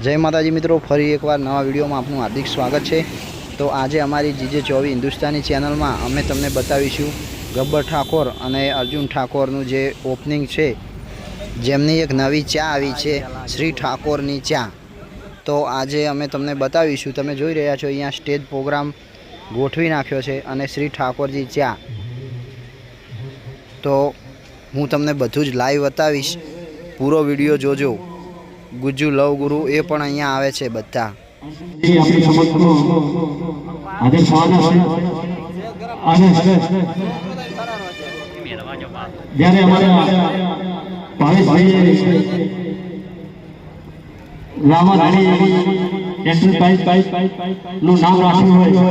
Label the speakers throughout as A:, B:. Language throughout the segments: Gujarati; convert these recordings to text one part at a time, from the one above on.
A: जय माताजी मित्रों, फरी एक बार नवा विडियो में आपनु हार्दिक स्वागत है। तो आज अमारी जीजे 24 हिंदुस्तानी चेनल में अमे तमने बतावीशुं गब्बर ठाकोर और अर्जुन ठाकोरनु जे ओपनिंग है, जेमनी एक नवी चा आवी छे श्री ठाकोरनी चा। तो आज अमे तमने बतावीशुं। तमे जोई रह्या छो अहींया स्टेज प्रोग्राम गोठवी नाख्यो छे अने श्री ठाकोरजी चा। तो हूँ तमने बधुं ज लाइव बतावीश, पूरो विडियो जोजो। गुज्जू लव गुरु ए पण अहींया आवे छे बधा।
B: नाम राख्યું હોય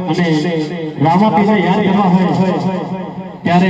B: અને રામાપીને યાદ કરવા હોય ત્યારે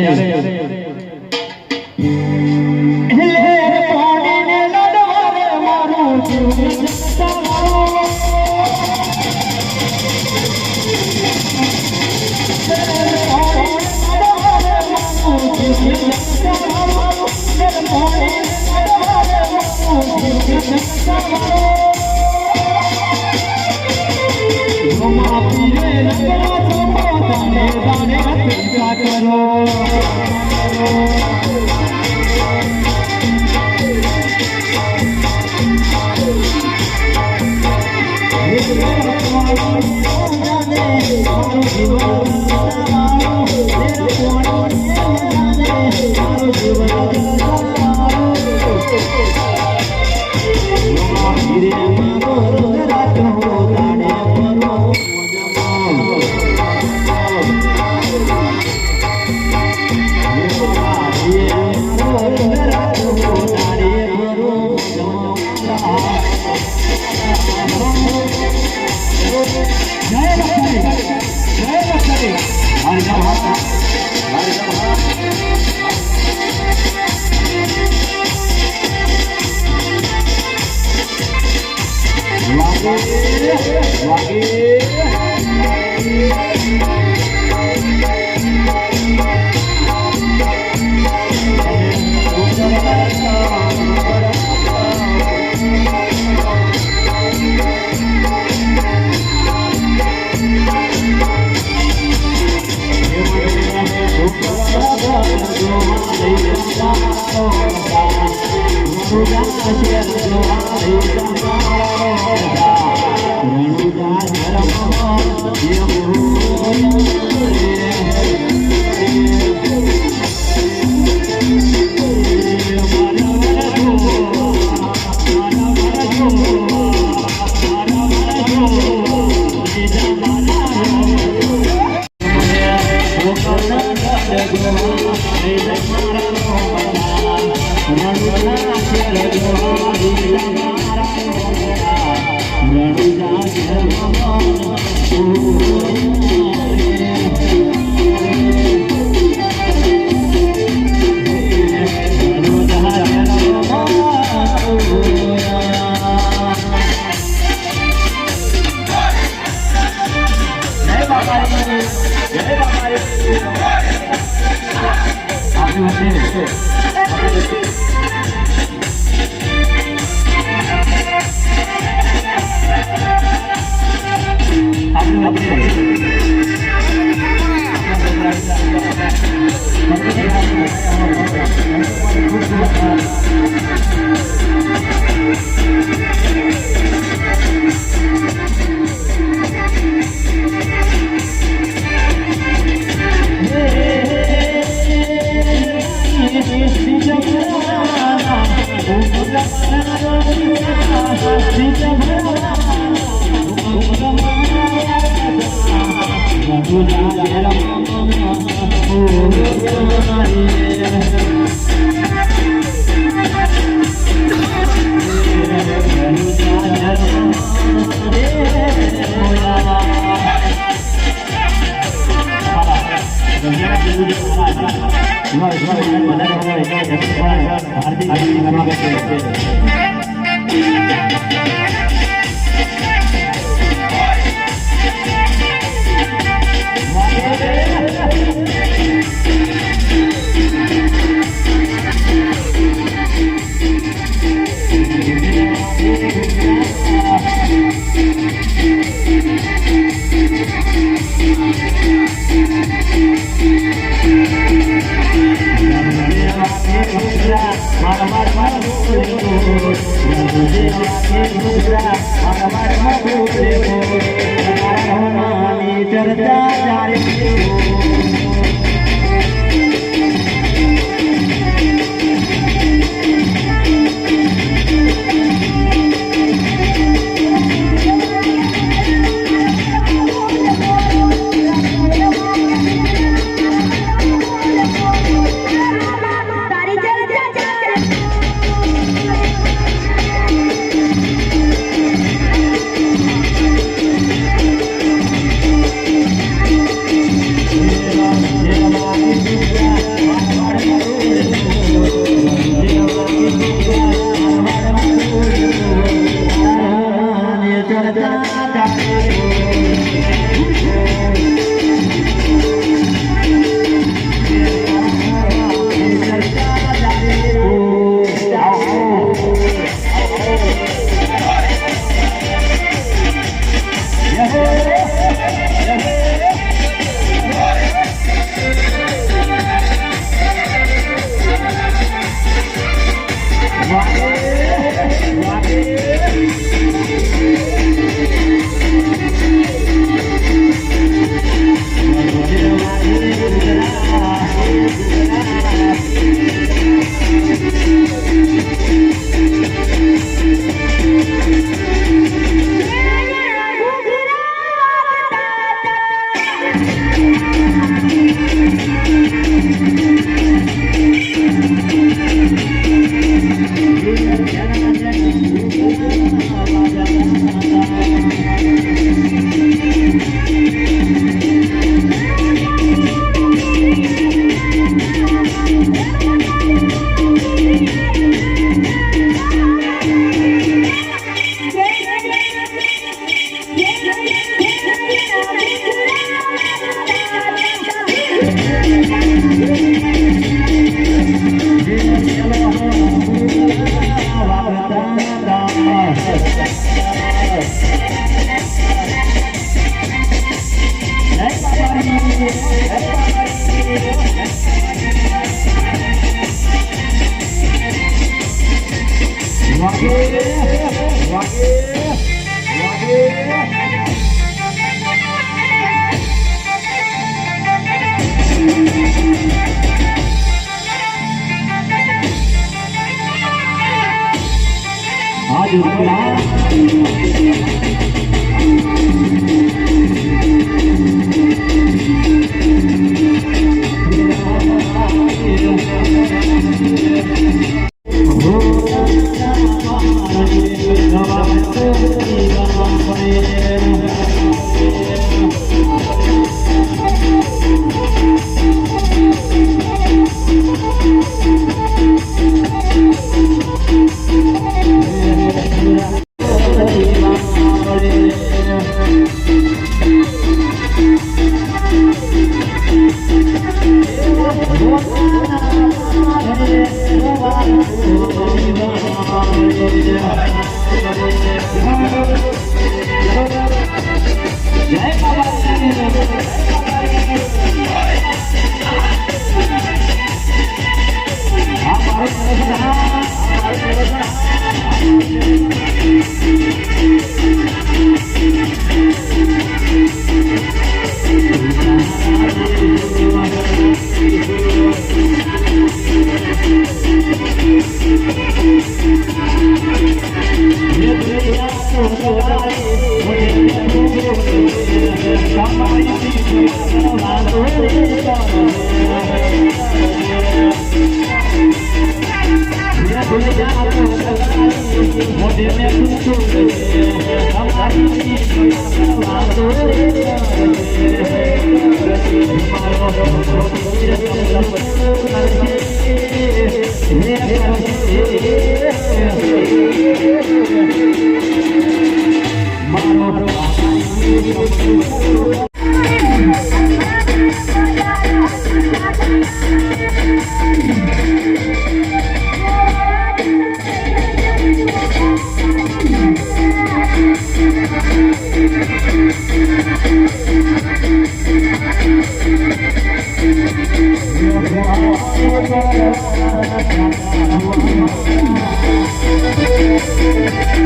B: Thank you.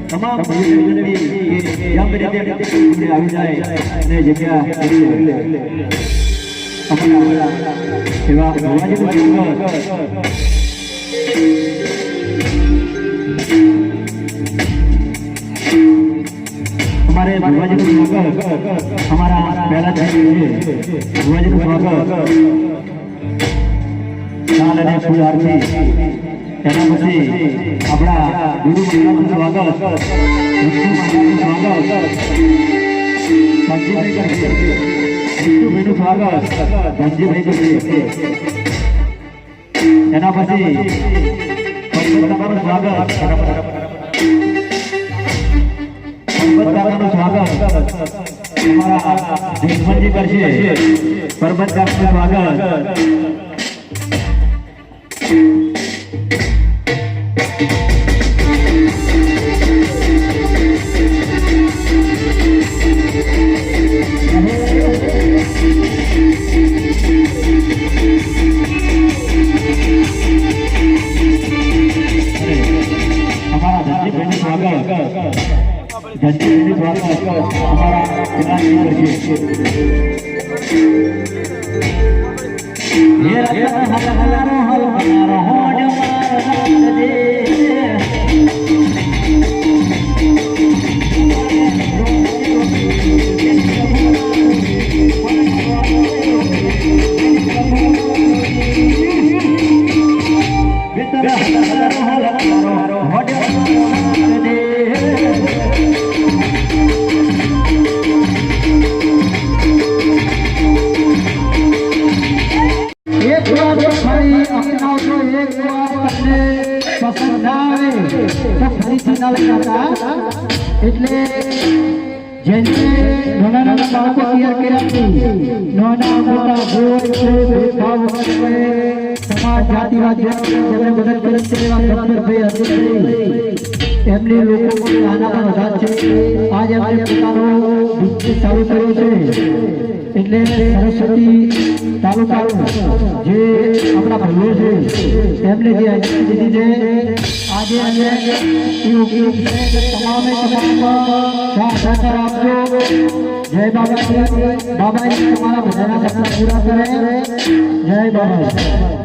B: તમામ આવી જાય અને જગ્યા એવા हमारे भगवान जी को हमारा पहला भगवान जी को साल અને ફૂલ આરતી એના પછી આપણા ગુરુ મહારાજનું સ્વાગત ધનજીભાઈનું સ્વાગત ધનજીભાઈ કરશે એના પછી તમારું સ્વાગત પરબતકાકાનું સ્વાગત અમારા જયવંતજી કરશે પરબતકાકાનું સ્વાગત हमारा धनजीभाईનું સ્વાગત ધનજીભાઈનું સ્વાગત અમારા જિલ્લાની કરશે હે રતન હલારો હલારો હોડ માર દે એટલે જેને નાના નાના બાળકો તૈયાર કર્યા નાના મોટા ગોળ છે ભેદભાવ વગર સમાજ જાતિવાદ જેમને મદદ કરે છે એવા ડોક્ટરભાઈ અર્જુનભાઈ એમની લોકો નાના પણ વધાર છે આજ એમને પોતાનો બિઝનેસ ચાલુ કર્યો છે એટલે સરસ્વતી તાલુકાનું જે આપણા ભાઈઓ છે એમને જે દીધી છે આજે તમામે તમામ સાથ સહકાર આપજો। જય બાબાજી બાબાજી તમારા બધાના સપના પૂરા કરે જય બાબાજી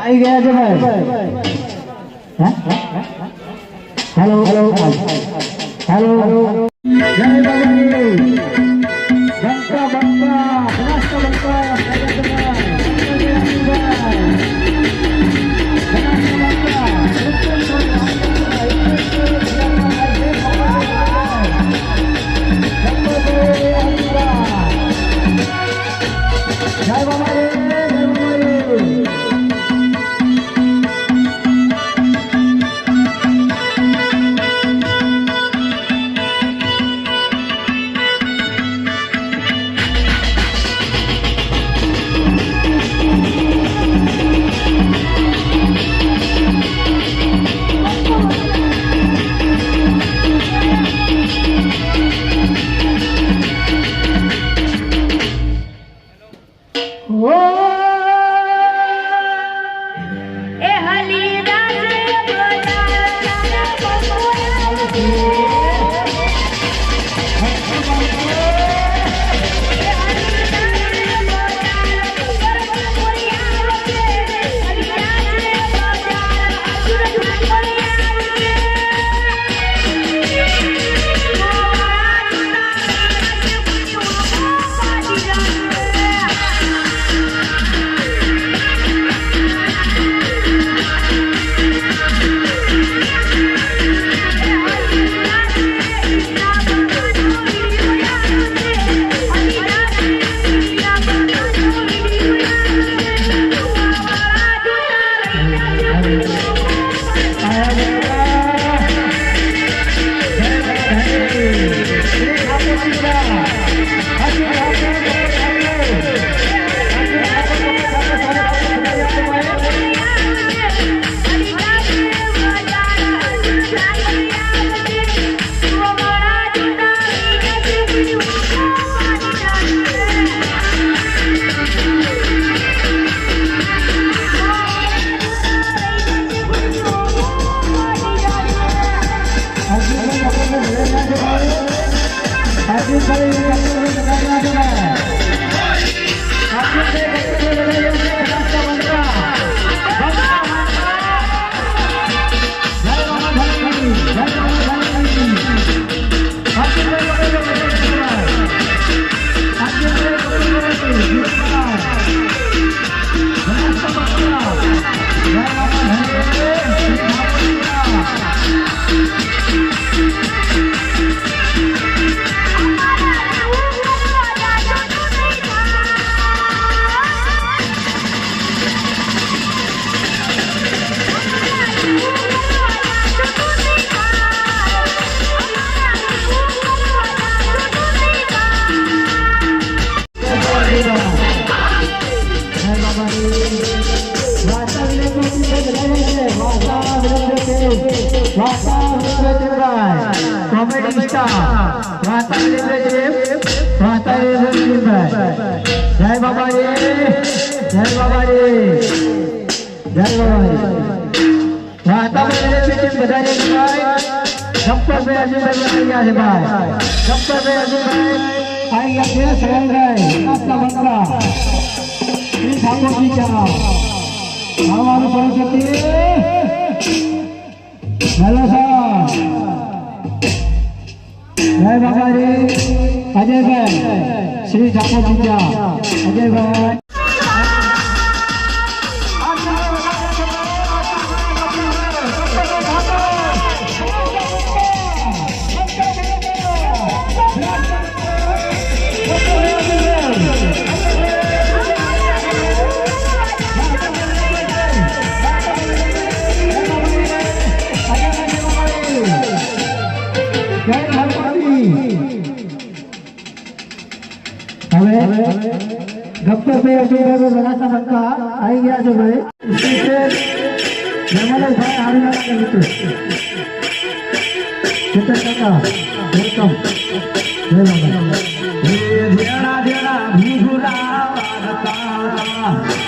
B: आई गया जो है हेलो हेलो हेलो जय बाबाजी बंका बंका राष्ट्र बंका जय बाबाजी जय बाबा जी जय बाबा जी जय बाबा जी माता मेरे पीछे बधाई भाई गप्पर पे अर्जुन भाई आ भाई गप्पर पे अर्जुन भाई आई अपने सरल गए आपका बंदा ઠાકોરજી જા આવવાનું સરસ્વતી હેલો સર જય બાબાજી અજયભાઈ શ્રી ઠાકોરજી જા અજયભાઈ गब्बर भाई अजय बनाता बनता आई गया जो भाई नर्मदा भाई आने वाला कर लेते चेतन काका वेलकम जय बाबा देना देना भूगुरा वारता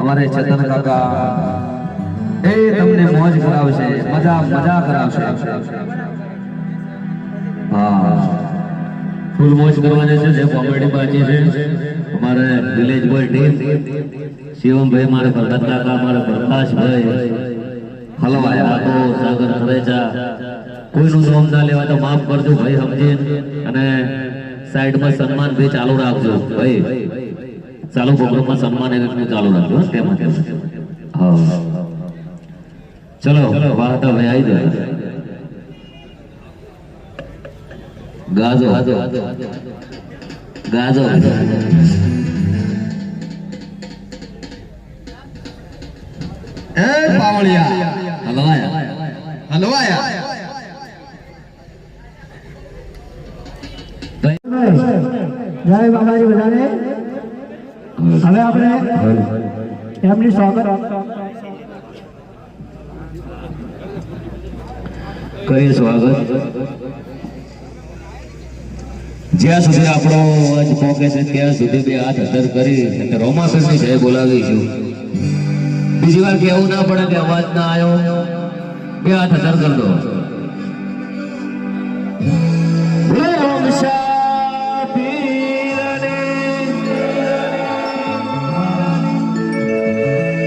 C: અમારે ચેતન કાકા એ તમને મોજ કરાવશે, મજા કરાવશે. હા ફૂલ મોજ કરવાની છે જે કોમેડી બાજી છે અમારે વિલેજ બોય ટીમ શિવમભાઈ મારે ભરત કાકા મારે પ્રકાશભાઈ હલવાયા તો સાગર કરેજા કોઈનું નામ ના લેવા તો માફ કરજો ભાઈ સમજીને અને સાઈડમાં સન્માન ભાઈ ચાલુ રાખજો ભાઈ ચાલુ પ્રોગ્રામમાં સન્માન એકનું ચાલુ રાખજો તેમાં હા ચલો વાર્તા ભાઈ આવી જાય ગાજો ગાજો
D: એ પાવળિયા
C: હલવાયા
D: હલવાયા
B: જય બાબાજી બધાને હવે આપણે એમની સ્વાગત
C: કરીએ સ્વાગત જ્યાં સુધી આપણો અવાજ પહોંચે છે ત્યાં સુધી બે હાથ અધર કરી અને રોમાપીરની જય બોલાવીશું બીજી વાર કેવું ના પડે કે અવાજ ના આવ્યો બે હાથ અધર કરી દો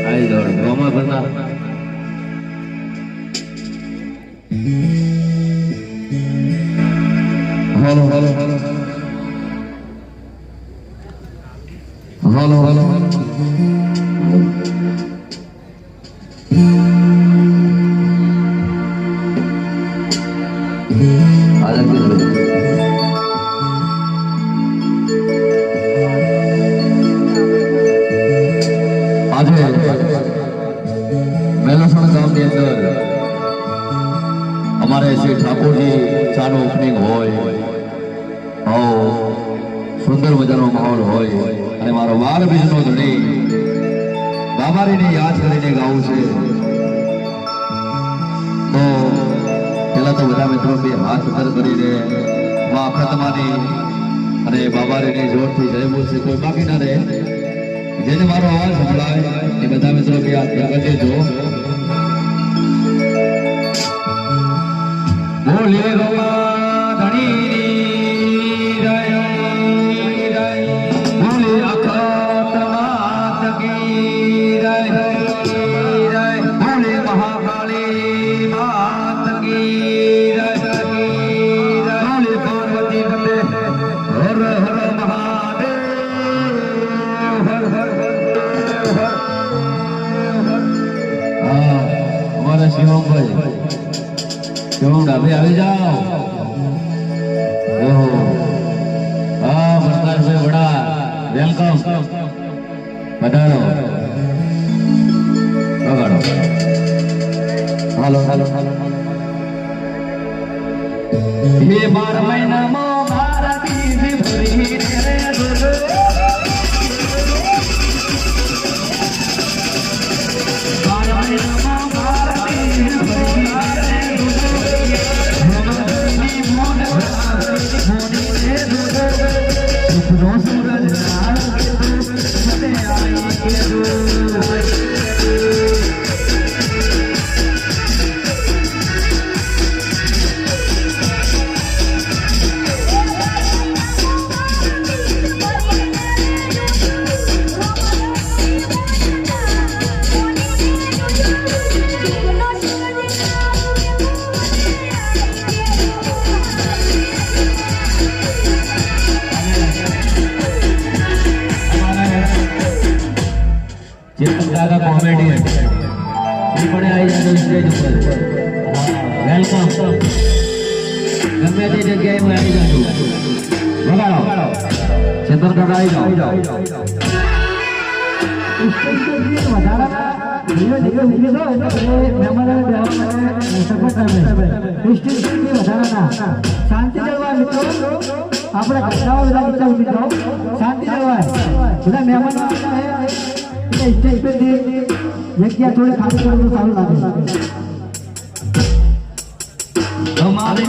C: આવી જાઓ રોમાપીરના Hello, hello, hello. Hello, hello, hello. આજે મેલસણ ગામની અંદર અમારે શ્રી ઠાકોરજી ચાનું ઓપનિંગ હોય સુંદર મજાનો માહોલ હોય અને મારો બાર બીજનો ધણી બાબારીને યાદ કરીને ગાવું છે તો પેલા તો બધા મિત્રો બે હાથ ઉપર કરીને મા અખતમાની અને બાબારીને જોરથી જય બોલશે કોઈ બાકી ના રહે જેને મારો અવાજ સંભળાય એ બધા મિત્રો બે હાથ કરી દેજો બોલે ગોમા ધણી શિવમ ડાબે આવી જાઓ હા પ્રકાશભાઈ વડા વેલકમ પધારો વગાડો હાલો હાલો હાલો હે 12 મહિનામાં ભારતી ભરી રે દુર્ગો 12 મહિનામાં ભારતી ભરી કોમેડી એ પણ આવી જાય સ્ટેજ ઉપર વેલકમ ગમે તે જગ્યાએ આવી જાજો વગાડો ચેતન કાકા આવી જાઓ
B: શાંતિ જળવાય મિત્રો આપણે ઘટનાઓ બધા મિત્રો શાંતિ જળવાય બધા મહેમાનો સ્ટેજ પર જગ્યા થોડી ખાલી કરવું સારું લાગે
C: તમારે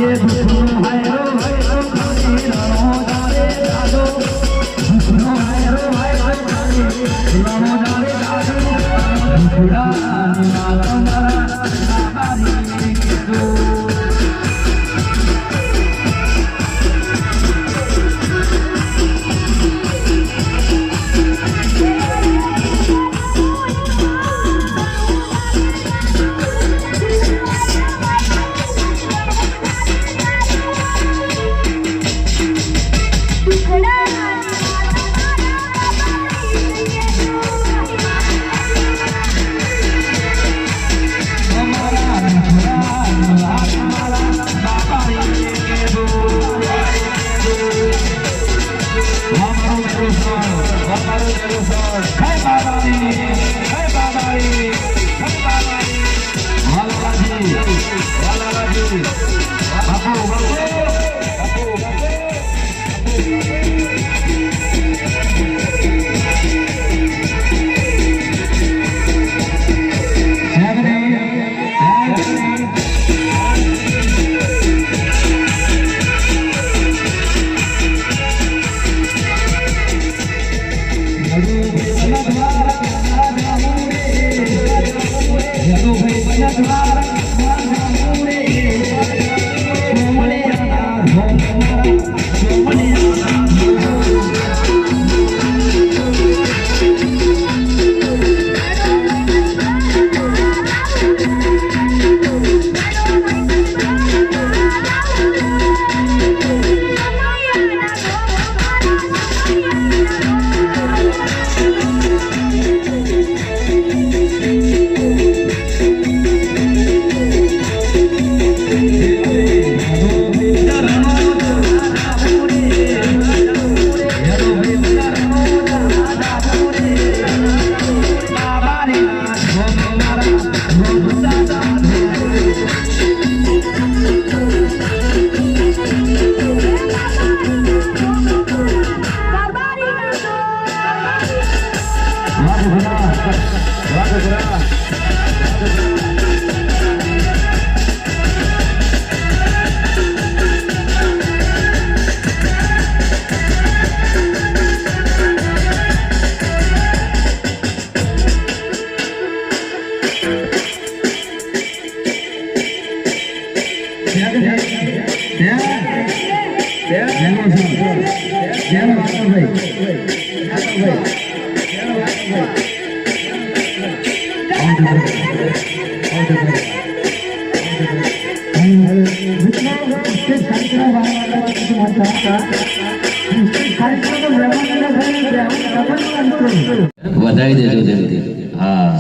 C: વધાવી દેજો જલ્દી. હા,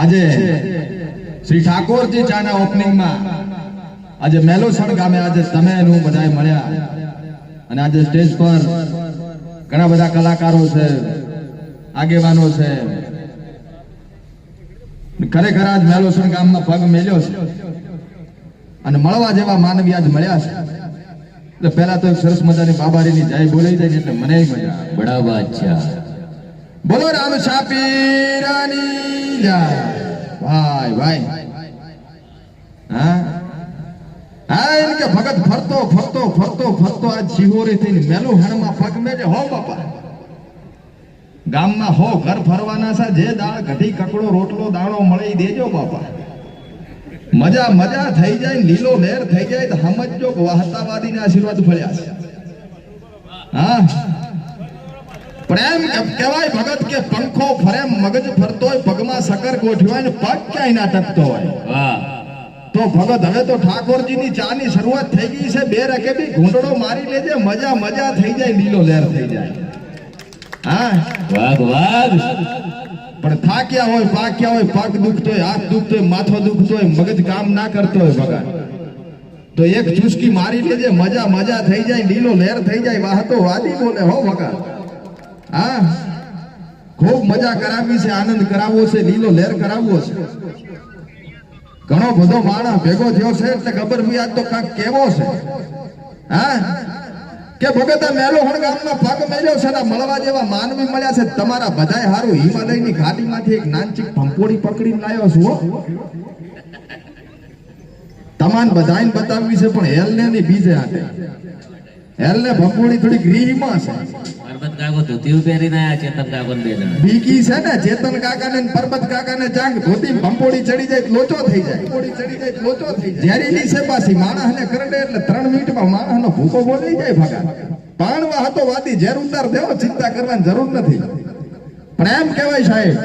D: આજે શ્રી ઠાકોરજી ચાના ઓપનિંગ માં આજે મેલોસણ ગામે આજે તમે હું બધાય મળ્યા અને આજે સ્ટેજ પર ઘણા બધા કલાકારો છે, આગેવાનો છે. ખરેખર આજ મેલોસણ ગામમાં પગ મેલ્યો છે અને મળવા જેવા માનવી આજ મળ્યા છે. એટલે પહેલા તો સરસ મજાની બાબારીની જય બોલાઈ જાય એટલે મને મજા આવે.
C: બડા બાદશાહ
D: બોલો રામ શાપીરાની જય. ભાઈ ભાઈ હા હા એમ કે ભગત ફરતો ફરતો ફરતો ફરતો આ શિહોરી થઈને મેલું હણમાં પગ મેલે હો બાપા. ગામમાં હો ઘર ફરવાના છે, જે દાળ ઘટી કકડો રોટલો દાણો મળી દેજો બાપા. મજા મજા થઈ જાય, લીલો લહેર થઈ જાય તો સમજો કે વાહતાવાદીના આશીર્વાદ ફળ્યા છે. હા પ્રેમ કહેવાય ભગત કે પંખો ફરે મગજ ફરતો હોય, પગમાં સકર ગોઠવ્યો હોય ને પગ ક્યાંય ના ટકતો હોય.
C: વાહ.
D: તો ભગત હવે તો ઠાકોરજીની ચાની શરૂઆત થઈ ગઈ છે. બે રકેબી ઘૂંટડો મારી લેજે, મજા મજા થઈ જાય, લીલો લહેર થઈ જાય. હા
C: વાઘ વાઘ.
D: પણ થાક્યા હોય, પાક્યા હોય, પગ દુખતો હોય, હાથ દુખતો હોય, માથો દુખતો હોય, મગજ કામ ના કરતો હોય ભગત, તો એક ચુસ્કી મારી લેજે, મજા મજા થઈ જાય, લીલો લહેર થઈ જાય. વાહતો વાદી બોલે હો ભગત. હા ખૂબ મજા કરાવી છે, આનંદ કરાવવો છે, લીલો લહેર કરાવવો છે. ઘણો બધો માણસ ભેગો થયો છે એટલે ખબર ભી આજ તો કાંક કેવો છે. હા કે ભગત મેલોહણ ગામમાં પગ મેલ્યો છે ને મળવા જેવા માનવી મળ્યા છે. તમારા બધાય હારું હિમાલયની ઘાટીમાંથી એક નાનચીક ભંપોડી પકડીને લાવ્યો છું હો. તમાન બધાને બતાવવી છે પણ હેલને ની બીજે આટે. હેલને ભંપોડી થોડીક રીહમાં છે.
C: પરબત કાકો ધોતી પહેરીને આયા ચેતન કાકો ને બે જણા.
D: બીકી છે ને ચેતન કાકા ને પરબત કાકા ને ચાંગ ધોતી ભંપોડી ચડી જાય લોચો થઈ જાય. ભંપોડી ચડી જાય લોચો થઈ જાય. ઝેરીલી છે પાછી, માણસ ને કરડે એટલે 3 મિનિટમાં માણસ નો ભૂકો બોલી જાય ભગા. પાણવા હતો વાદી ઝેર ઉતાર દેવો, ચિંતા કરવાની જરૂર નથી. પણ એમ કહેવાય સાહેબ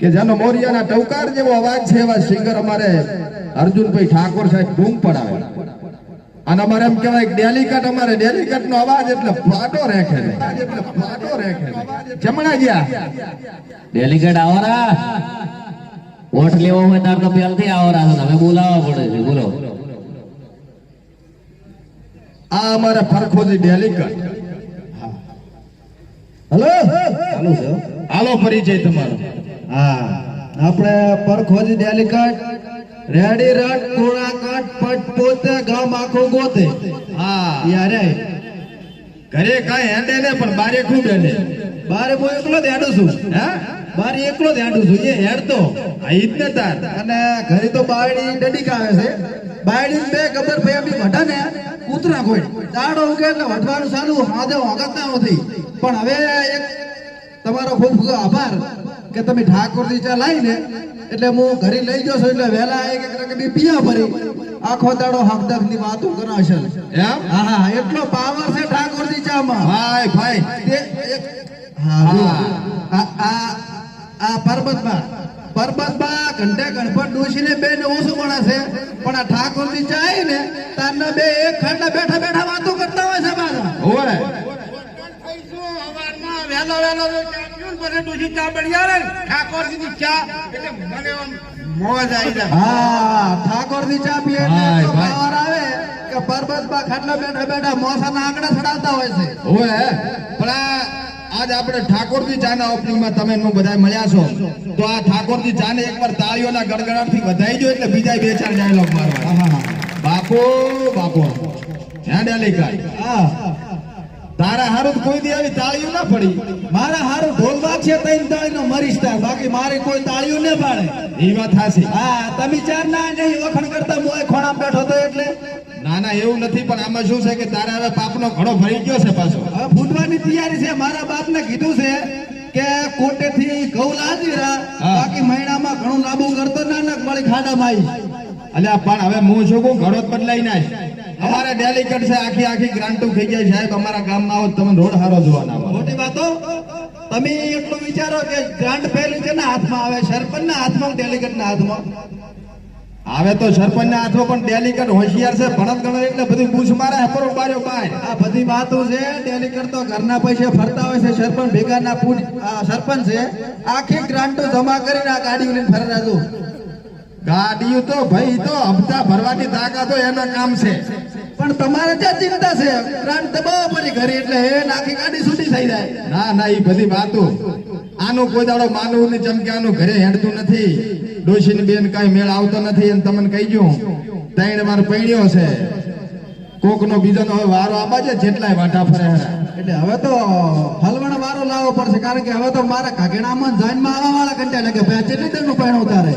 D: કે જેનો મોરિયાના ટવકાર જેવો અવાજ છે એવા સિંગર અમારે અર્જુનભાઈ ઠાકોર સાહેબ બૂમ પડાવે. અને અમારે એમ કહેવાય ડેલિકેટ, અમારે ડેલિકેટ નો અવાજ એટલે ફાટો રેખે છે, એટલે ફાટો રેખે છે. જમણા ગયા
C: ડેલિગેટ આવરા વોટ લેવો હોય તાર તો પહેલથી આવરા છે, તમે બોલાવવા પડે છે. બોલો
D: આ અમારા પરખોજી ડેલિકટ.
B: હલો ચાલુ છે
D: હાલો પરિચય તમારો.
B: હા આપણે પરખોજી ડેલિકટ રેડી રટ કોણા કાટ પટ પોતે ગામ આખો ગોતે
D: હા
B: યારે
D: ઘરે કાંઈ હેંડે ને પણ બારે ખૂબ હેંડે.
B: બારે હું એકલો જ હેડું છું
D: હે
B: બારે એકલો જ હેડું છું એ હેડતો
D: આ ઈદ ને તાર
B: અને ઘરે તો બાયડી ડડી કાવે છે બાયડી બે ગબર ભાઈ બી વઢા ને કૂતરા કોઈ દાડો ઉગે એટલે વઢવાનું ચાલુ હાજે વગત ના નથી પણ હવે એક તમારો ખૂબ ખૂબ આભાર કે તમે ઠાકોરજી ચા લાવીને એટલે હું ઘરે લઈ ગયો છું એટલે વહેલા એક રકમી પિયા ભરી આખો દાડો હકદક ની વાતો કરાશે
D: એમ
B: હા હા એટલો પાવર છે ઠાકોરજી ચામાં
D: ભાઈ ભાઈ
B: તે એક હા જો. આ પર્વતમાં ઘંટે ગણપત ડોશીને બે ને ઓછું મળે છે પણ આ ઠાકોરજી ચાય ને તારના બે એક ખાંડા બેઠા બેઠા વાતો કરતા હોય છે બાજુ
D: ઓય
B: હા ઠાકોરજી ચા પીએ એટલે
D: ભાઈ,
B: એટલો
D: ભાઈ.
B: પાવર આવે કે પર્વતમાં ખાટલા બેઠા બેઠા મોસાના આંકડા ચડાવતા હોય છે
D: ઓય પણ આજ આપણે ઠાકોરજી ચાના ઓપનિંગમાં તમે બધા મળ્યા છો તો આ ઠાકોરજી ચાને એકવાર તાળીઓના ગડગડાટથી વધાઈ દો એટલે બીજા બે ચાર ડાયલોગ મારવા.
B: હા
D: બાપો બાપો હે ડેલિકટ
B: હા
D: તારા હારું તો કોઈ દી આવી તાળીઓ ના પડી.
B: મારા હારું ઢોલ વાગશે તૈન તાળીનો મરીશ થાય બાકી મારે કોઈ તાળીઓ ન પાડે
D: એ વાત હાસી.
B: હા તમે ચાર ના નહીં વખણ કરતા મોય ખોણામ બેઠો તો એટલે
D: ના ના એવું નથી પણ આમાં શું છે કે તારે હવે પાપનો ઘણો ભરી ગયો છે પાછો.
B: હવે ફૂટવાની તૈયારી છે મારા બાપને કીધું છે કે કોટેથી ઘઉં લાદી રા
D: હા.
B: બાકી મહિનામાં ઘણું લાંબુ કરતો નાનક મળી ખાડામાં આવી
D: અલ્યા પણ હવે હું શું કહું ઘડો જ બદલાઈ નાખ. અમારે ડેલિકેટ છે આખી આખી ગ્રાન્ટો થઈ જાય સાહેબ અમારા ગામમાં આવો તો તમે રોડ હારો જોવાના મળે.
B: મોટી વાતો તમે એટલું વિચારો કે ગ્રાન્ટ પહેલી છે ને હાથમાં આવે સરપંચના હાથમાં ડેલિગેટના હાથમાં
D: હવે તો સરપંચના હાથમાં પણ ડેલિકેટ હોશિયાર છે ભણત ગણત એટલે બધું બૂસ મારે હપરો બાર્યો બાય.
B: આ બધી વાતો છે ડેલિગેટ તો ઘરના પૈસે ફરતા હોય છે સરપંચ ભેગાના સરપંચ છે આખી ગ્રાન્ટો જમા કરીને આ ગાડીઓ લઈને ફરે રાજુ
D: ગાડીઓ તો ભાઈ તો હપ્તા ભરવાની તાકાત હોય એના કામ છે.
B: પણ તમારે ક્યાં ચિંતા છે ગ્રાન્ટ દબાવો પડી ઘરે એટલે એ નાખી ગાડી છૂટી થઈ જાય
D: ના ના એ બધી વાતો આનું કોઈ દાડો માનવું ને ચમક્યાનું ઘરે હેડતું નથી. ડોશીની બેન કાંઈ મેળ આવતો નથી અને તમને કહી ગયું 3 વાર પૈણ્યો છે કોકનો બીજાનો હવે વારો આબા છે જેટલાય વાટા ફરે હરા.
B: એટલે હવે તો હલવણ વારો લાવવો પડશે કારણ કે હવે તો મારા કાગેણામાં જાનમાં આવવા વાળા કંટાળે લાગે ભાઈ કેટલી દેરનું પૈણું ઉતારે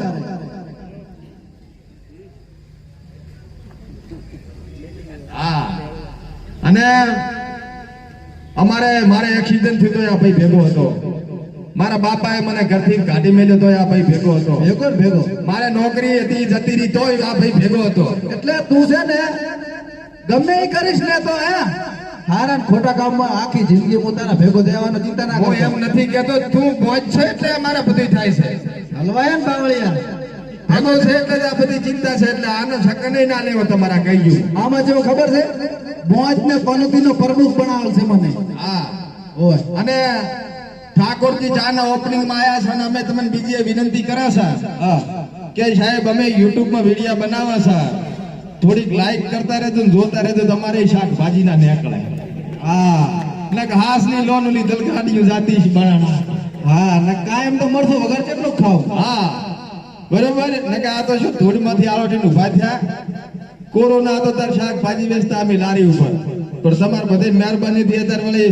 D: હા અને મારે એક્સિડન્ટ થયો તો આ ભાઈ ભેગો હતો. મારા બાપાએ મને ઘરથી કાઢી મેલ્યો તો આ ભાઈ ભેગો હતો.
B: ભેગો ને ભેગો
D: મારે નોકરી હતી જતી રહી તોય આ ભાઈ ભેગો હતો.
B: એટલે તું છે ને ગમે એ કરીશ ને તો હે હારા ને ખોટા કામમાં આખી જિંદગી પોતાના ભેગો દેવાનો ચિંતા ના
D: હું
B: કરતો
D: એમ નથી કેતો તું પહોંચ છે એટલે મારે બધું થાય છે.
B: હલવાયા ને બાવળિયા
D: ભેગો છે એટલે જ આ બધી ચિંતા છે એટલે આનો સકને ના લેવો તમારા કહી ગયું.
B: આમાં જેવું ખબર છે મોજ ને પનોતીનો પ્રમુખ બનાવેલ છે મને
D: હા
B: ઓય
D: અને ઠાકોરજી ચાના ઓપનિંગમાં આયા છે અને અમે તમને બીજી વિનંતી કરે છે
B: હા
D: કે સાહેબ અમે યુટ્યુબમાં વિડીયો બનાવવા છે થોડીક લાઈક કરતા રહેજો ને જોતા રહેજો તમારે શાકભાજીના નીકળે.
B: હા
D: એટલે કે હાસની લોન ઓલી દલગાડીઓ જાતી છે બનાણા.
B: હા ને કાયમ તો મળશું વગર કેટલું ખાવ
D: હા બરોબર એટલે કે આ તો શું ધૂળમાંથી આરોટીને ઊભા થયા. કોરોના હતો ત્યારે શાકભાજી વેચતા અમે લારી ઉપર પણ તમારે બધે મહેરબાનીથી અત્યારે વળી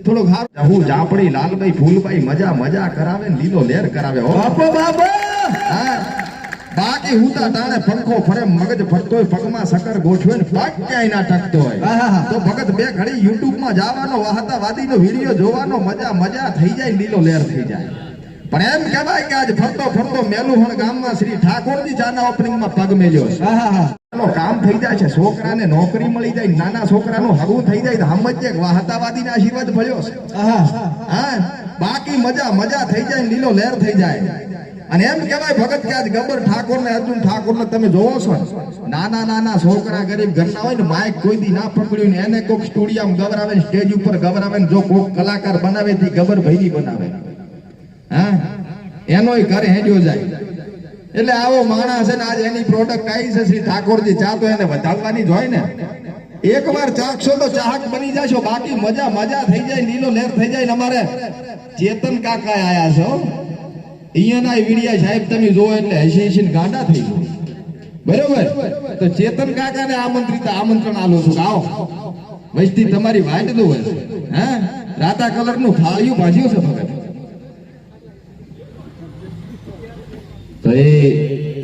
D: થોડુંક હારું હું જાપડી લાલભાઈ ફૂલભાઈ મજા મજા કરાવે ને લીલો લેર કરાવે હો
B: બાપો બાપો
D: હા બાકી હુતા ટાણે પંખો ફરે મગજ ફરતોય પગમાં સકર ગોઠવે ને પગ ક્યાંય ના ટકતો હોય
B: આહા.
D: તો ભગત બે ઘડી YouTube માં જવાનો વાહતાવાદીનો વિડીયો જોવાનો મજા થઈ જાય લીલો લેર થઈ જાય. પણ એમ કહેવાય કે આજ ફરતો ફરતો મેલુહણ ગામમાં શ્રી ઠાકોરજી ચાના ઓપનિંગમાં પગ મેલ્યો છે.
B: આહા
D: નો કામ થઈ જાય છે છોકરાને નોકરી મળી જાય નાના છોકરાનું હગું થઈ જાય તો સમજે કે વાહતાવાદીના આશીર્વાદ મળ્યો છે.
B: આહા
D: હા બાકી મજા થઈ જાય લીલો લહેર થઈ જાય. અને એમ કહેવાય ભગત કે આજ ગબ્બર ઠાકોર ને અર્જુન ઠાકોર ને તમે જોવો છો નાના છોકરા ગરીબ ઘરના હોય ને માઇક કોઈ દી ના પકડ્યું ને એને કોક સ્ટુડિયોમાં ગવરાવે સ્ટેજ ઉપર ગવરાવે ને જો કોક કલાકાર બનાવે થી ગબ્બર ભૈરી બનાવે હા એનોય ઘરે હેડ્યો જાય. એટલે આવો માણસ છે ને આજ એની પ્રોડક્ટ આવી છે શ્રી ઠાકોરજી ચા તો એને વધારવાની જ હોય ને એકવાર ચાખશો તો ચાહક બની જશો, બાકી મજા મજા થઈ જાય, લીલો લહેર થઈ જાય. ને અમારે ચેતન કાકા આયા છો, અહીંયાના વિડિયા સાહેબ તમે જોવો એટલે હસી હસીને ગાંડા થઈ ગયો. બરોબર, તો ચેતન કાકાને આમંત્રણ આલો છું, આવો વસ્તી તમારી વાટ દો. હા, રાતા કલર નું થાળિયું ભાજ્યું છે ભગત.
C: ભાઈ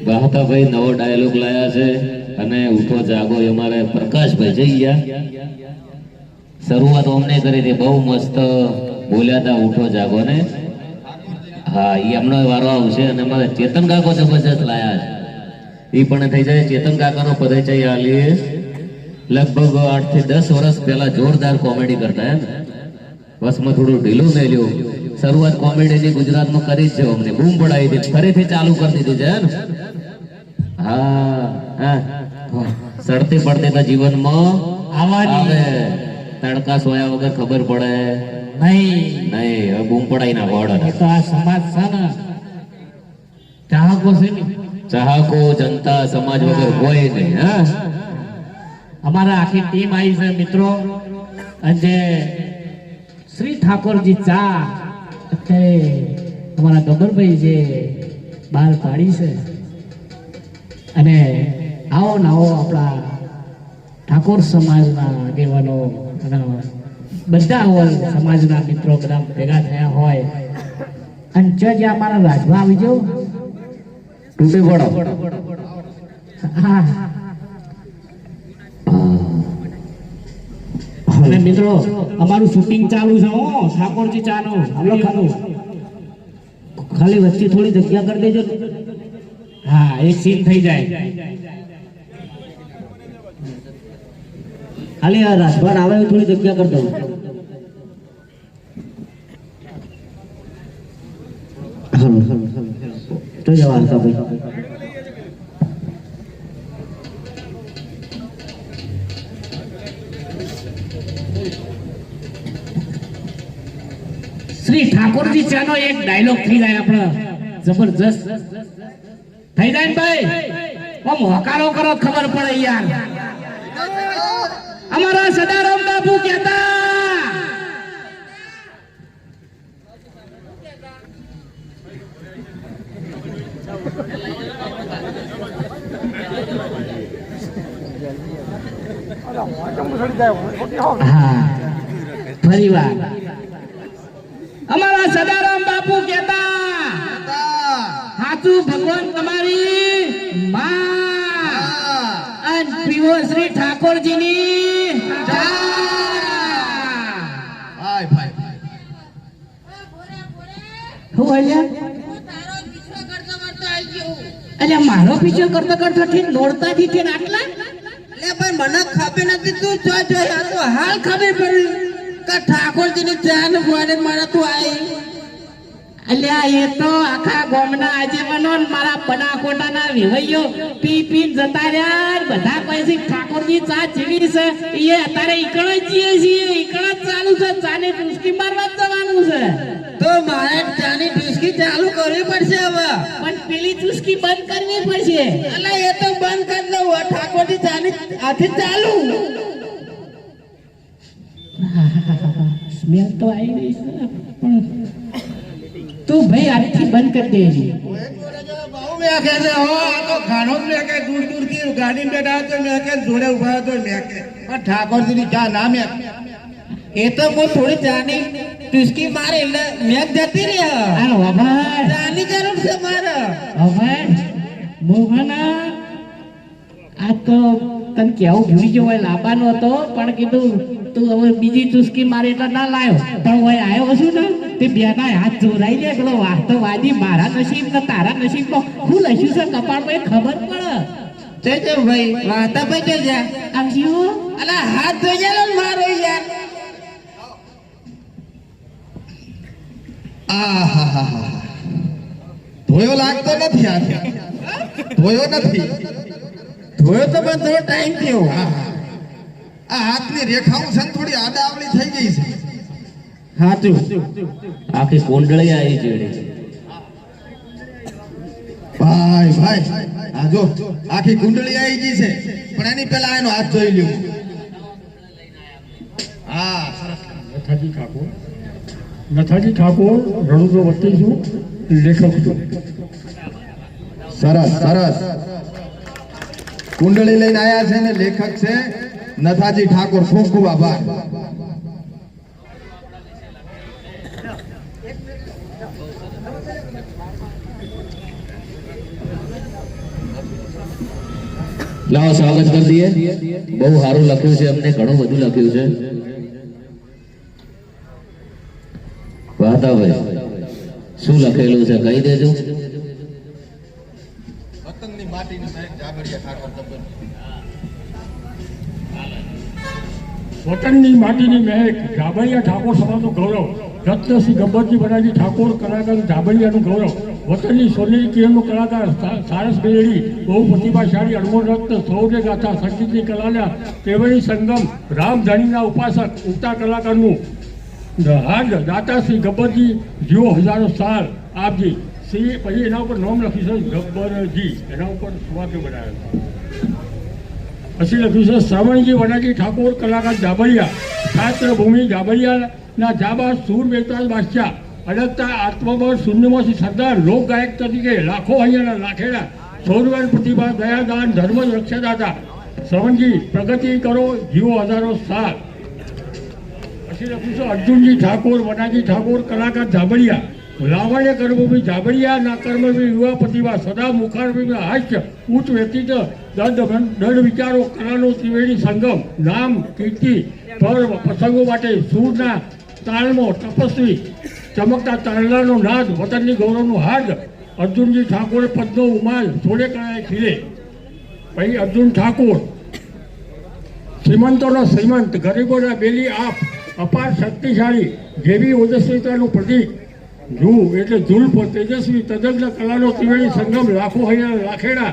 C: ગાહતાભાઈ નવો ડાયલોગ લાયા છે અને ઉઠો જાગો એ અમારે પ્રકાશભાઈ જઈ ગયા. શરૂઆત અમને કરી હતી, બહુ મસ્ત બોલ્યા હતા ઉઠો જાગો ને. હા, એ એમનો વારો આવશે અને અમારે ચેતન કાકો જબરજસ્ત લાયા છે. એ પણ થઈ જાય. ચેતન કાકાનો પરિચય આલીએ. લગભગ 8 થી 10 વર્ષ પહેલા જોરદાર કોમેડી કરતા એમ. બસમાં થોડું ઢીલું મેલ્યું. શરૂઆત કોમેડીની ગુજરાતમાં કરી જ છે, અમને બૂમ પડાવી હતી, ફરીથી ચાલુ કરી દીધી છે ને. હા હા, સડતી પડતી તો જીવનમાં આવે. તડકા સોયા વગર ખબર પડે નહીં. હવે બૂમ પડાવી નાખો.
B: તો આ સમાજ છે ને, ચાહકો છે ને,
C: ચાહકો જનતા સમાજ વગર હોય નહીં. હા,
B: અમારા આખી ટીમ આવી છે મિત્રો. અને શ્રી ઠાકોરજી ચા અત્યારે અમારા ગબ્બરભાઈ જે બહાર પાડી છે. અને આવો ને આવો આપણા ઠાકોર સમાજના આગેવાનો અને બધા હોય સમાજના મિત્રો બધા ભેગા થયા હોય. અને જ્યાં અમારા રાજભા આવી જાવ
C: તૂટી પડો.
B: હા. અને મિત્રો અમારું શૂટિંગ ચાલુ છે હો, ઠાકોરજી ચાનું હમલો ખાનું. ખાલી વચ્ચે થોડી જગ્યા કરી દેજો. હા, એક સીન થઈ જાય. ખાલી આ રાજભર આવે થોડી જગ્યા કરી દઉં. તો જવા હતા ભાઈ. શ્રી ઠાકોરજી ચાનો એક ડાયલોગ થઈ જાય આપણે જબરજસ્ત થઈ જાય ને ભાઈ. આમ હકારો કરો ખબર પડે યાર. અમારા સદારામ બાપુ કહેતા ફરી વાર અમારા સદારામ બાપુ કહેતા સાચું ભગવાન તમારી માં અને પીવો શ્રી ઠાકોરજીની મારો પીછો કરતો કરતો દોડતા થી આટલા
E: પણ મને ખબર નથી. તું જોઈ તો હાલ ખબર પડી કે ઠાકોરજીની ચાન ફોડે મને તું આવી.
B: અલ્યા એ તો આખા ગામના આજેવાનો મારા બનાકોટાના વિવૈયો પી પી જતા રહ્યા. બધા કહે ઠાકોરજી ચા ચીડી છે એ અત્યારે ઈકણ જ જઈએ છીએ. ઈકણ જ ચાલુ છે. ચાને ડુસકી મારવા જવાનું છે.
E: તો મારે ચાની ડુસકી ચાલુ કરવી પડશે હવે.
B: પણ પેલી ડુસકી બંધ કરવી પડશે.
E: અલા એ તો બંધ કરી દઉં. ઠાકોરજી ચાની આથી ચાલુ.
B: સ્મેલ તો આવી રહી છે પણ તું ભાઈ આજથી બંધ કરી દેજે.
E: બહુ મેકે છે હો. આ તો ઘણો જ મેકે. દૂર દૂર થી ગાડી બેઠા તો મેકે, જોડે ઉભા તો મેકે. પણ ઠાકોરજીની ચા ના મેક. એ તો કોઈ થોડી ચાની ટુસકી મારે એટલે મેક જતી રહી.
B: હાલો બાબા,
E: ચાની જરૂર છે મારે.
B: બાબા મોહના આ તો તને કેવું ભૂલી ગયો હોય. લાંબાનો હતો પણ કીધું તું હવે બીજી ચુસ્કી મારી એટલે ના લાયો. પણ હોય આવ્યો છું ને તે બેના હાથ જોડાઈ દે. પેલો વાસ્તવવાદી મારા નસીબ ને તારા નસીબ હું લખ્યું છે કપાળમાં એ ખબર પડે.
E: જય ભાઈ વાતા ભાઈ જય જા
B: આવજો.
E: અલા હાથ ધોઈ જાય ને મારો યાર.
D: ધોયો લાગતો નથી. આ ધોયો નથી.
E: ધોયો તો પણ થોડો ટાઈમ થયો.
D: આ હાથની રેખાઓ છે ને થોડી આડાવળી થઈ ગઈ છે.
E: હાચું.
C: આખી કુંડળી આવી છે.
D: ભાઈ ભાઈ આ જો આખી કુંડળી આવી ગઈ છે. પણ એની પહેલા એનો હાથ ધોઈ લ્યો.
F: નથાજી ઠાકોર. નથાજી ઠાકોર રણુજો વતી છું, લેખક છું.
D: સરસ સરસ. કુંડળી લઈને આયા છે ને લેખક છે નથાજી ઠાકોર. ખૂબ ખૂબ આભાર.
C: લાવો સ્વાગત કરી દઈએ. બહુ સારું લખ્યું છે, અમને ઘણું બધું લખ્યું છે. વાતાભાઈ શું લખેલું છે કહી દેજો.
D: વતનની માટીની મહેક જાબડિયા ઠાકોર દબન.
F: વતનની માટીની મહેક જાબડિયા ઠાકોર સમાજનું ગૌરવ. રત્નસિંહ ગબ્બરજી બનાજી ઠાકોર કલાકાર જાબડિયાનું ગૌરવ. વતનની સોનેરી કિરણનો કલાકાર સારસ બેડી બહુ પ્રતિભાશાળી અણમોલ રત્ન સૌર્ય ગાથા સંગીતની કલાના ત્રિવેણી સંગમ રામધણીના ઉપાસક ઉગતા કલાકારનું હાર્દ દાતાશ્રી ગબ્બરજી જીવો હજારો સાલ આપજી. શ્રી પછી એના ઉપર નામ લખ્યું છે ગબ્બરજી, એના ઉપર સુવાક્ય બનાવ્યા. પછી લખ્યું છે શ્રવણજી વનાજી ઠાકોર કલાકાર જાબડિયા છાત્ર ભૂમિ જાબડિયાના જાબા સૂર બેતાજ બાદશાહ અડગતા આત્મબળ શૂન્યમાંથી સરદાર લોક ગાયક તરીકે લાખો અહીંયાના લાખેડા સૌરવાન પ્રતિભા દયાદાન ધર્મ રક્ષાદાતા શ્રવણજી પ્રગતિ કરો જીવો હજારો સાલ. પછી લખ્યું છે અર્જુનજી ઠાકોર વનાજી ઠાકોર કલાકાર જાબડિયા લાવણ્ય કર્મભૂમિ જાબડિયાના કર્મભૂમિ યુવા પ્રતિભા સદા મુખારભૂમિ હાસ્ય ઉચ્ચ વ્યક્તિત્વ દઢ વિચારો કલાનો ત્રિવેણી સંગમ નામ કીર્તિ પર્વ પ્રસંગો માટે સૂરના તાળમાં તપસ્વી ચમકતા તારલાનો નાદ વતનની ગૌરવનું હાર્દ અર્જુનજી ઠાકોરે પદનો ઉમાલ થોડે કળાએ ખીલે. પછી અર્જુન ઠાકોર શ્રીમંતોનો શ્રીમંત ગરીબોના બેલી આપ અપાર શક્તિશાળી જેવી ઓજસ્વીતાનું પ્રતીક જુ એટલે ઝુલ્ફ તેજસ્વી તજજ્ઞ કલાનો ત્રિવેણી સંગમ લાખો હૈયા લાખેડા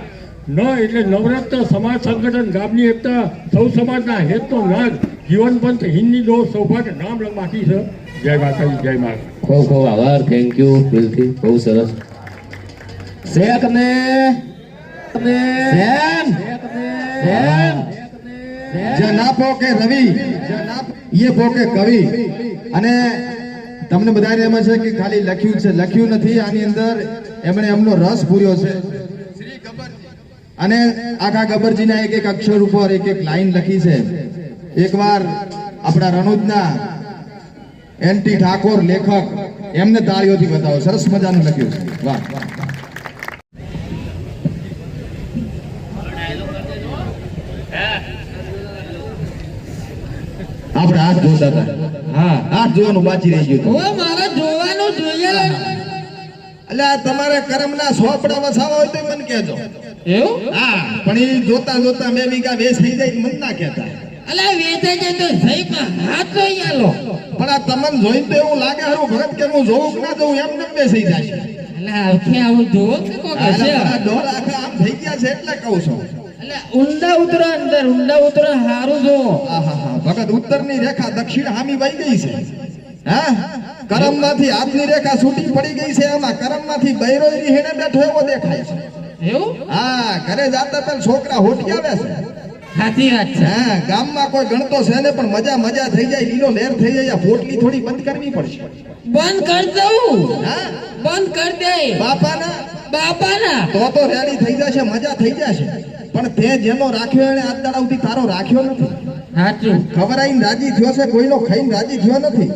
F: ન એટલે નવરત્ન સમાજ સંગઠન ગામની એકતા સૌ સમાજના હેતનો નાદ જીવનપંથ હિન્દી દો સૌભાગ્ય નામ બાકી છે. જય માતાજી, જય માતા.
C: ખૂબ ખૂબ આભાર. Thank you. દિલથી બહુ સરસ.
B: શેખ ને
D: જનાપો કે રવિ ये પોકે કવિ. અને તમને બધાને એમ છે કે ખાલી લખ્યું છે, લખ્યું નથી. આની અંદર એમણે એમનો રસ પૂર્યો છે. અને આખા ગબ્બરજીના એક એક અક્ષર ઉપર એક એક લાઈન લખી છે. એકવાર આપણા રણુજના એનટી ઠાકોર લેખક એમને તાળીઓથી બતાવો. સરસ મજાનું લખ્યું છે. વાહ. આપણે હાથ જોતા હતા. હા, હાથ જોવાનું બાકી રહી ગયું હતું.
E: મારે જોવાનું જોઈએ.
D: એટલે આ તમારે કર્મના સોપડા વસાવા હોય તો મને કહેજો.
E: એવું?
D: હા, પણ એ જોતા જોતા બે વીઘા વેચ થઈ જાય મન ના કહેતા.
E: અલા વેચાઈ જાય તો સહી પણ હાથ જોઈ આલો.
D: પણ આ તમને જોઈને તો એવું લાગે હારું ભગત કે હું જોઉં કે ના જોઉં એમ નમ બેસી જાય.
E: અલા આખે આવું જોવો કે કોક હશે.
D: આ ડોર આખા આમ થઈ ગયા છે એટલે કહું છું.
E: અલા ઊંડા ઉતરો અંદર, ઊંડા ઉતરો હારું જો.
D: આહા, ભગત ઉત્તરની રેખા દક્ષિણ હામી વહી ગઈ છે. હા, કરમમાંથી હાથની રેખા છૂટી પડી ગઈ છે. એમાં કરમમાંથી બૈરોયની હેણે બેઠો એવો દેખાય છે.
E: એવું?
D: હા, ઘરે જાતા પેલા છોકરા હોટી આવે છે.
E: સાચી વાત છે.
D: હા, ગામમાં કોઈ ગણતો છે ને પણ મજા થઈ જાય, લીલો લહેર થઈ જાય. આ પોટલી થોડી બંધ કરવી પડશે.
E: બંધ કરી દઉં.
D: હા,
E: બંધ કરી દે. બાપાના
D: તો રેડી થઈ જશે, મજા થઈ જશે. પણ તે જેનો રાખ્યો એને આજ દાડા સુધી તારો રાખ્યો નથી.
E: સાચું.
D: ખબર આઈને રાજી થયો છે, કોઈનો ખાઈને રાજી થયો નથી.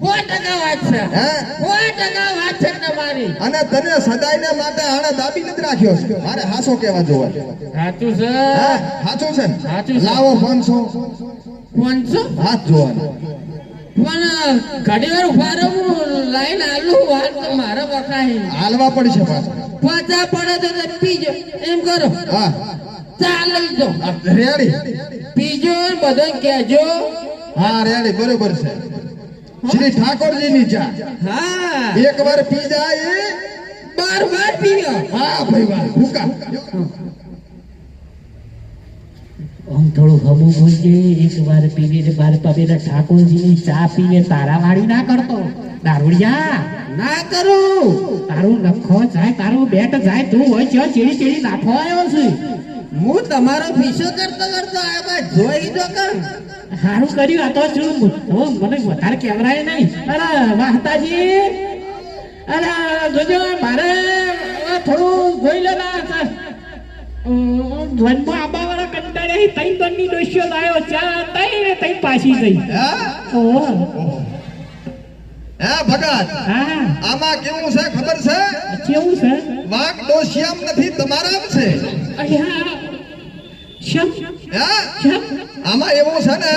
E: 100% વાત છે.
D: હે?
E: 100% વાત છે તમારી.
D: અને તને સદાયને માટે આણે દાબી નથી રાખ્યો છે. મારે હાસો કેવા જોવા.
E: સાચું છે.
D: હા, સાચું છે ને?
E: સાચું છે.
D: લાવો 500 હાથ જોવાનો.
E: પણ ઘડી વાર ઉભા રહું, લાઈન આલું વાત તો મારે વખાય.
D: હાલવા પડશે પાછા.
E: પાછા પડે તો પીજો એમ કરો.
D: હા,
E: ચાલ લઈ દો.
D: રેડી.
E: પીજો બધા કહેજો.
D: હા, રેડી. બરોબર છે. શ્રી ઠાકોરજીની ચા
E: હા,
D: એક વાર પી જાય.
E: બાર પીજો.
D: હા ભાઈ, વાહ. ભૂકા
B: આમ થોડું હમું બોલજે. એક વાર પીને બાર પાપેલા ઠાકોરજીની ચા પીને તારાવાળી ના કરતો. દારૂડિયા
E: ના કરું.
B: તારું લખો જાય, તારું બેટ જાય, તું હોય ચેડી નાખો આવ્યો છે.
E: હું તમારો પીછો કરતો કરતો આવ્યો ભાઈ જોઈ જો કર
B: સારું કર્યું આ તો છું મને વધારે કેવરાય નહીં. અરે વાહતાજી, અરે જોજો મારે થોડું જોઈ લો ના વનમાં આબા વાળા કંટાળે તઈ દોની ડોસ્યો લાયો ચા તઈ ને તઈ પાછી ગઈ. ઓહો
D: હે ભગત,
B: હા
D: આમાં કેવું છે ખબર છે?
B: કેવું છે?
D: વાંક ડોશિયામ નથી, તમારામ છે.
B: અલ્યા શમ
D: હે
B: શમ
D: આમાં એવું છે ને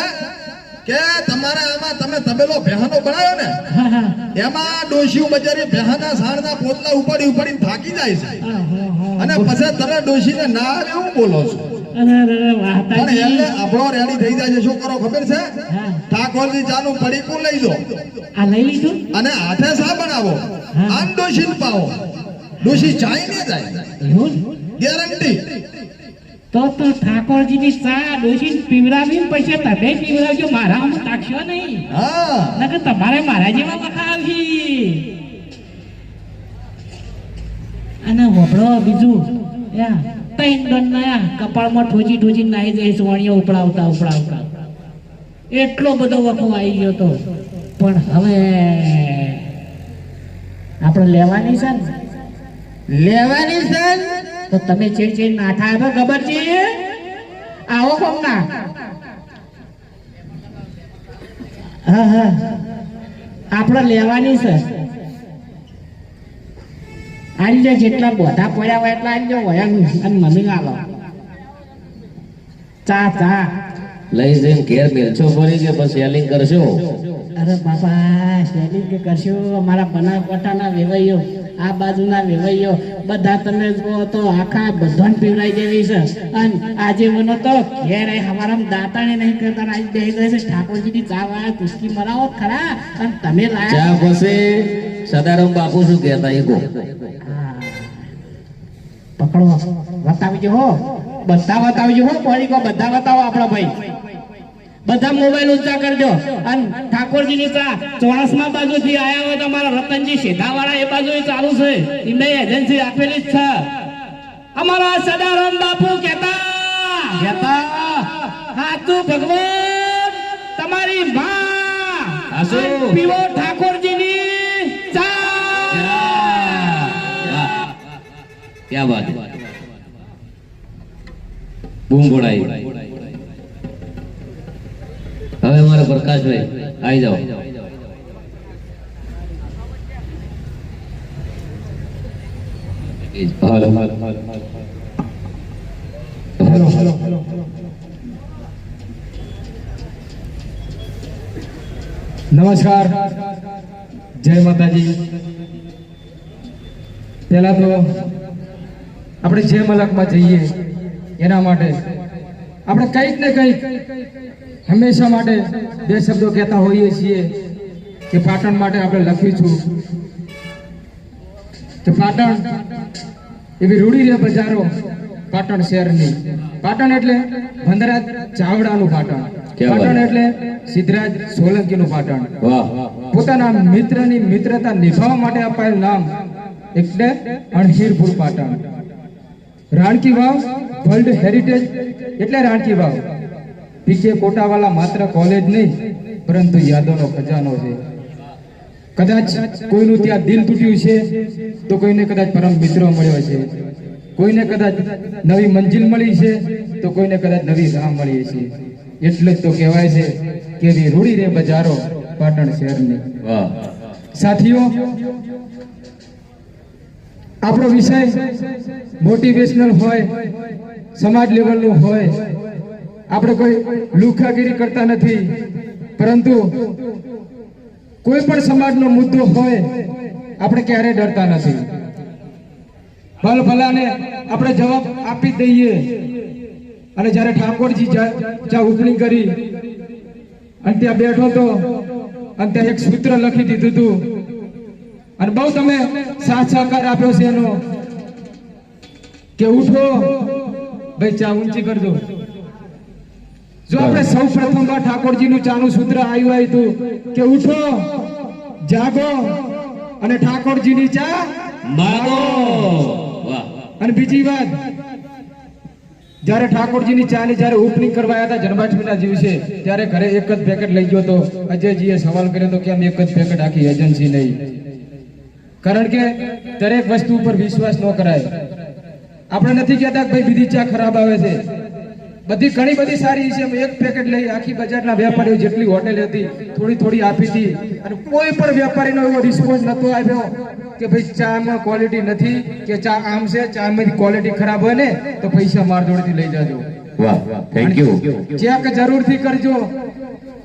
D: કે તમારે આમાં તમે તબેલો બેહાનો બનાવ્યો ને,
B: હા હા
D: એમાં ડોશીઓ બજારી બેહાના સાણના પોતલા ઉપાડી થાકી જાય છે. અને પછી તમે ડોશીને ના એવું બોલો છો.
B: અરે અરે
D: પણ
B: વાહતાજી,
D: એટલે આપણો રેડી થઈ જાય છે. શું કરો ખબર છે?
B: હા
D: ઠાકોરજી ચાનું પડીકું લઈ દો
B: આ લઈ લીધું.
D: અને હાથે સા બનાવો, આમ ડોશીને પાવો. ડોશી ચાઈ ને જાય,
B: એવું
D: ગેરંટી.
B: તો ઠાકોરજીની ચા ડોશી પીવડાવીને પછી તમે પીવડાવજો, મારા આમાં તાકશો નહીં.
D: હા
B: નકર તમારે મારા જેવા વખા આવશે. અને વપડો બીજું ત્રણ દંડના કપાળમાં ઠોચી ઠોચી નાહી જાય સોણીઓ ઉપડાવતા ઉપડાવતા એટલો બધો વખો આવી ગયો તો. પણ હવે આપણે લેવાની છે ને,
E: લેવાની છે
B: તો તમે ચેડ ચેડ નાઠા આપો ગબરજી, આવો કોમના. હા હા આપણે લેવાની છે. આજે જેટલા બોધા પડ્યા હોય એટલા આજે વયાનું અને મને આલો ચા ચા.
C: લઈ જઈને ઘેર મેલછો ફરી કે પછી સેલિંગ કરશો?
B: અરે બાપા શેલિંગ કે કરશો? અમારા બનાસકાંઠાના વેવાઈઓ, આ બાજુના વેવાઈઓ બધા તમે જુઓ તો આખા બધાને પીવડાઈ દેવી છે. અને આજે મને તો ઘેર અમારા દાતાને નહીં કરતા આજે બેહી ગઈ છે. ઠાકોરજીની ચા વાળા ચુસ્કી મરાવો ખરા અને તમે
C: ચા
B: લાયા.
C: પછી સદારામ બાપુ શું કહેતા એ કહો.
B: પકડો બતાવજો હો, બધા બતાવજો હો. પોણીકો બધા બતાવો આપણા ભાઈ. બધા મોબાઈલ ઊંચા કરજો. અને ઠાકોરજીની ચા ચોરસમાં બાજુથી આયા હોય તો અમારા રતનજી સીધાવાળા એ બાજુ ચાલુ છે, એમને એજન્સી આપેલી જ છે. અમારા સદારામ બાપુ કહેતા હાચું ભગવાન તમારી માં
C: હાચું.
B: પીવો ઠાકોરજીની ચા.
C: क्या बात है, बूम बोड़ाई. હવે અમારા પ્રકાશભાઈ આવી જાઓ.
G: નમસ્કાર, જય માતાજી. પહેલા તો આપણે જે મલકમાં જઈએ એના માટે આપણે કંઈક ને કંઈક હંમેશા માટે બે શબ્દો કહેતા હોઈએ છીએ કે પાટણ માટે આપણે લખીશું કે પાટણ એવી રૂડી રે બજારો પાટણ શહેરની. પાટણ એટલે ભંદરાજ ચાવડાનું પાટણ. પાટણ એટલે સિદ્ધરાજ સોલંકીનું પાટણ.
C: વાહ,
G: પોતાના મિત્રની મિત્રતા નિભાવવા માટે અપાયેલ નામ એટલે અણહીરપુર પાટણ. રાણકી વાવ વર્લ્ડ હેરિટેજ એટલે રાણકી વાવ. પીકે કોટાવાલા માત્ર કોલેજ નહીં પરંતુ યાદોનો ખજાનો છે. કદાચ કોઈનું ત્યાં દિલ તૂટ્યું છે તો કોઈને કદાચ પરમ મિત્રો મળ્યો છે, કોઈને કદાચ નવી મંજિલ મળી છે તો કોઈને કદાચ નવી રાહ મળી છે. એટલે જ તો કહેવાય છે કે એવી રૂડી રે બજારો પાટણ શહેરની.
C: વાહ.
G: સાથીઓ, આપણો વિષય મોટિવેશનલ હોય, સમાજ લેવલનું હોય. આપણે કોઈ લુખાગીરી કરતા નથી, પરંતુ કોઈ પણ સમાજનો મુદ્દો હોય આપણે ક્યારેય ડરતા નથી. ભલ ભલાને આપણે જવાબ આપી દઈએ. અને જ્યારે ઠાકોરજી જ્યાં ઓપનિંગ કરી અને ત્યાં બેઠો તો અને ત્યાં એક સૂત્ર લખી દીધું હતું અને બહુ તમે સાથ સહકાર આપ્યો છે એનો કે ઉઠો ભાઈ, ચા ઊંચી કરજો. જો આપણે સૌ પ્રથમવાર ઠાકોરજીનું ચાનું સૂત્ર આવ્યું હતું કે ઉઠો, જાગો અને ઠાકોરજીની ચા
C: માગો. વાહ.
G: અને બીજી વાત જ્યારે ઠાકોરજીની ચાની જ્યારે ઓપનિંગ કરવા આવ્યા હતા જન્માષ્ટમીના દિવસે ત્યારે ઘરે એક જ પેકેટ લઈ ગયો તો અજયજીએ સવાલ કર્યો તો કેમ એક જ પેકેટ આખી એજન્સી નહીં? કારણ કે દરેક વસ્તુ ઉપર વિશ્વાસ ન કરાય. આપણે નથી કહેતા કે ભાઈ બીજી ચા ખરાબ આવે છે, બધી ઘણી બધી સારી છે. એક પેકેટ લઈ આખી બજારના વેપારીઓ જેટલી હોટેલ હતી થોડી થોડી આપી હતી અને કોઈ પણ વેપારીનો એવો રિસ્પોન્સ નતો આવ્યો કે ભાઈ ચામાં ક્વોલિટી નથી કે ચા આમ છે, ચામાં ક્વોલિટી ખરાબ હોય ને તો પૈસા માર જોડેથી લઈ જાજો.
C: વાહ, થેન્ક યુ.
G: ચેક જરૂરથી કરજો.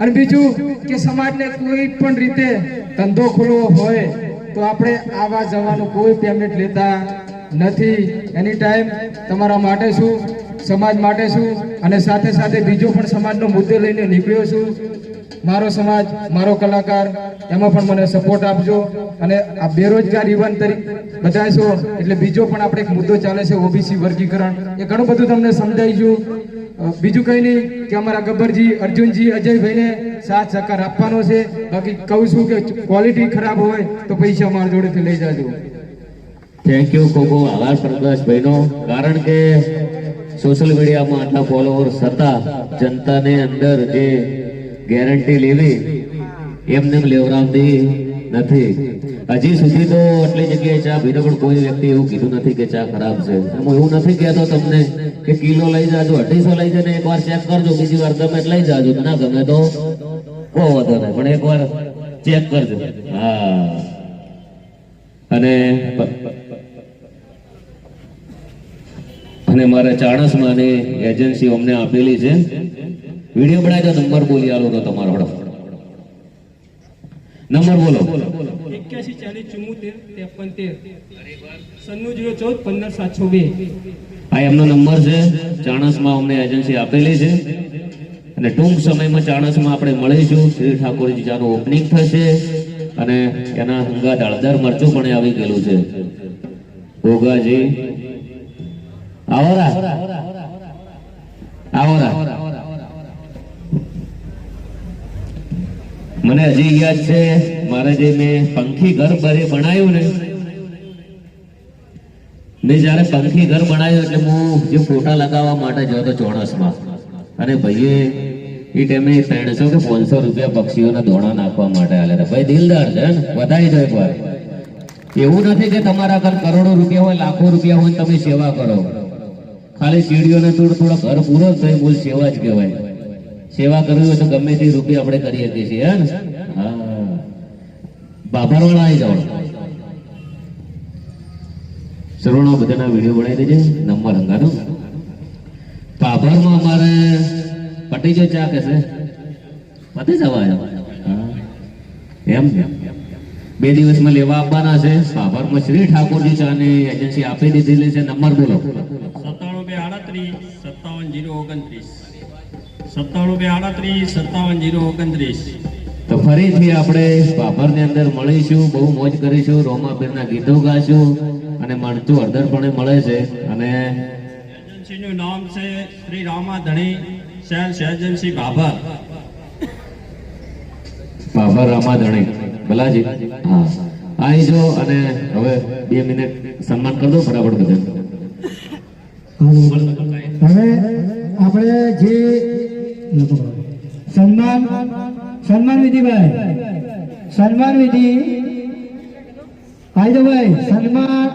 G: અને બીજું કે સમાજને કોઈ પણ રીતે ધંધો ખોલવો હોય તો આપણે આવા જવાનું કોઈ પેમેન્ટ લેતા નથી. એની ટાઈમ તમારા માટે શું, સમાજ માટે શું, અને સાથે સાથે બીજો પણ સમાજનો મુદ્દો લઈને નીકળ્યો છું. મારો સમાજ, મારો કલાકાર, એમાં પણ મને સપોર્ટ આપજો. અને આ બેરોજગાર યુવાન તરીકે બધા છો એટલે બીજો પણ આપણે એક મુદ્દો ચાલે છે ઓબીસી વર્ગીકરણ, એ ઘણું બધું તમને સમજાવીશું. બીજું કંઈ નહીં કે અમારા ગબ્બરજી, અર્જુનજી, અજયભાઈને સાથ સહકાર આપવાનો છે. બાકી કહું છું કે ક્વોલિટી ખરાબ હોય તો પૈસા મારા જોડેથી લઈ જાજો.
C: Thank you. ખૂબ ખૂબ આભાર પ્રકાશભાઈનો. કારણ કે સોશિયલ મીડિયામાં આટલા ફોલોવર્સ હતા, જનતાને અંદર જે ગેરંટી લેવી એમને લેવરાવતી નથી. હજી સુધી તો આટલી જગ્યાએ ચા પીધો પણ કોઈ વ્યક્તિ એવું કીધું નથી કે ચા ખરાબ છે. હું એવું નથી કહેતો તમને કે કિલો લઈ જાજો, 250 લઈ જઈને એકવાર ચેક કરજો, બીજી વાર ગમે લઈ જાજો, ના ગમે તો કોઈ વાંધો નહીં, પણ એકવાર ચેક કરજો. હા. અને મારા ચાણસમાની એજન્સી અમને આપેલી છે. વિડીયો બનાવી દો, નંબર બોલી આલો તો તમારો નંબર બોલો.
H: 8140735313
C: આ એમનો નંબર છે. ચાણસમાં અમને એજન્સી આપેલી છે અને ટૂંક સમયમાં ચાણસમાં આપણે મળીશું. શ્રી ઠાકોરજી ચાનું ઓપનિંગ થશે અને એના હંગાત હળદર મરચું પણ આવી ગયેલું છે. ભોગાજી આવરા મને હજી યાદ છે મારે જે મેં પંખી ઘર બનાવ્યું ને, મેં જયારે પંખી ઘર બનાવ્યું એટલે હું જે ફોટા લગાવવા માટે જતો ચોણસમાં, અને ભાઈએ એ ટાઈમે 300 કે 500 રૂપિયા પક્ષીઓના દોણા નાખવા માટે આલ્યા હતા. ભાઈ દિલદાર છે ને, વધારી દો એકવાર. એવું નથી કે તમારા ઘર કરોડો રૂપિયા હોય, લાખો રૂપિયા હોય, તમે સેવા કરો. ખાલી ચીડીઓને થોડો ઘર પૂરો થાય બોલ સેવા જ કહેવાય. સેવા કરવી હોય તો ગમે તે રૂપિયા આપણે કરી શકીએ છીએ. હે ને? હા. બાભરવાળા આવી જાઓ. સરોણા બધાના વિડીયો બનાવી દેજે, નંબર હંગાનો. બાભરમાં અમારે પટી જો ચા કે છે પતી જવા એમ 2 દિવસમાં લેવા આપવાના છે. બાભરમાં શ્રી ઠાકોરજી ચાની એજન્સી આપી દીધેલી છે. નંબર બોલો.
H: 9728357029.
C: તો ફરીથી આપણે બાભરની અંદર મળીશું, બહુ મોજ કરીશું, રોમાબેનના ગીતો ગાશું અને મરચું હળદર પણ મળે છે. અને
H: એજન્સીનું નામ છે શ્રી રામા ધણી સેલ્સ એજન્સી બાભર.
C: બાભર રામાધણી ભલાજી. હા, આવી જો. અને હવે 2 મિનિટ સન્માન કરી દો ફટાફટ બધા.
B: હવે આપણે જે સન્માન વિધિ ભાઈ, સન્માન વિધિ આવી દો ભાઈ. સન્માન